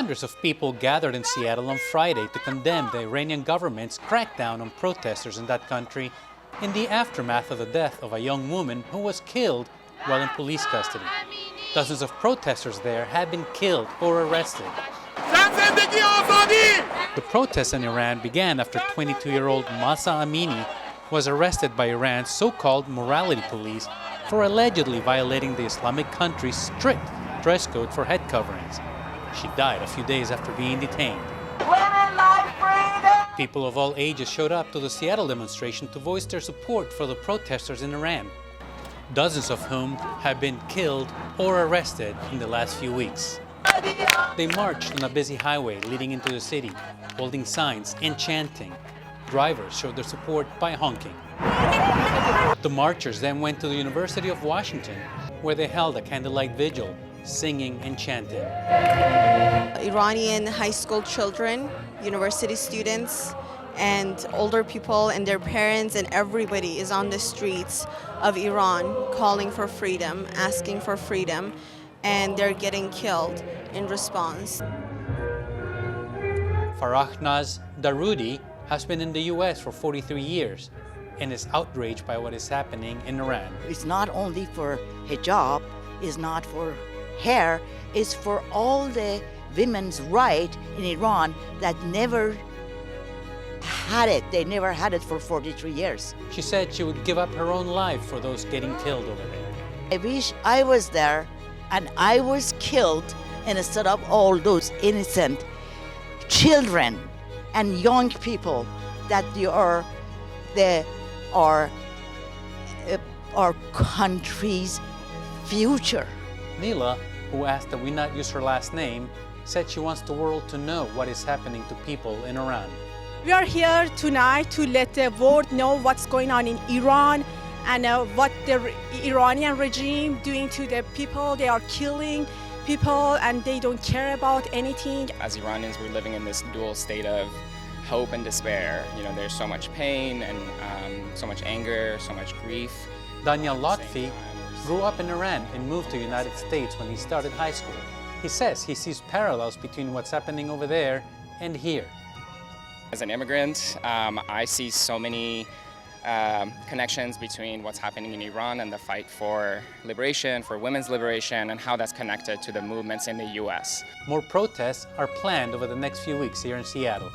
Hundreds of people gathered in Seattle on Friday to condemn the Iranian government's crackdown on protesters in that country in the aftermath of the death of a young woman who was killed while in police custody. Dozens of protesters there had been killed or arrested. The protests in Iran began after 22-year-old Mahsa Amini was arrested by Iran's so-called morality police for allegedly violating the Islamic country's strict dress code for head coverings. She died a few days after being detained. Women like freedom! People of all ages showed up to the Seattle demonstration to voice their support for the protesters in Iran, dozens of whom have been killed or arrested in the last few weeks. They marched on a busy highway leading into the city, holding signs and chanting. Drivers showed their support by honking. The marchers then went to the University of Washington, where they held a candlelight vigil, singing and chanting. Iranian high school children, university students, and older people and their parents and everybody is on the streets of Iran calling for freedom, asking for freedom, and they're getting killed in response. Farahnaz Daroudi has been in the U.S. for 43 years and is outraged by what is happening in Iran. It's not only for hijab, it's not for hair, it's for all the women's right in Iran that never had it. They never had it for 43 years. She said she would give up her own life for those getting killed over there. I wish I was there and I was killed instead of all those innocent children and young people that are our country's future. Neela, who asked that we not use her last name, said she wants the world to know what is happening to people in Iran. We are here tonight to let the world know what's going on in Iran and what the Iranian regime doing to the people. They are killing people and they don't care about anything. As Iranians, we're living in this dual state of hope and despair. You know, there's so much pain and so much anger, so much grief. Daniel Lotfi grew up in Iran and moved to the United States when he started high school. He says he sees parallels between what's happening over there and here. As an immigrant, I see so many connections between what's happening in Iran and the fight for liberation, for women's liberation, and how that's connected to the movements in the U.S. More protests are planned over the next few weeks here in Seattle.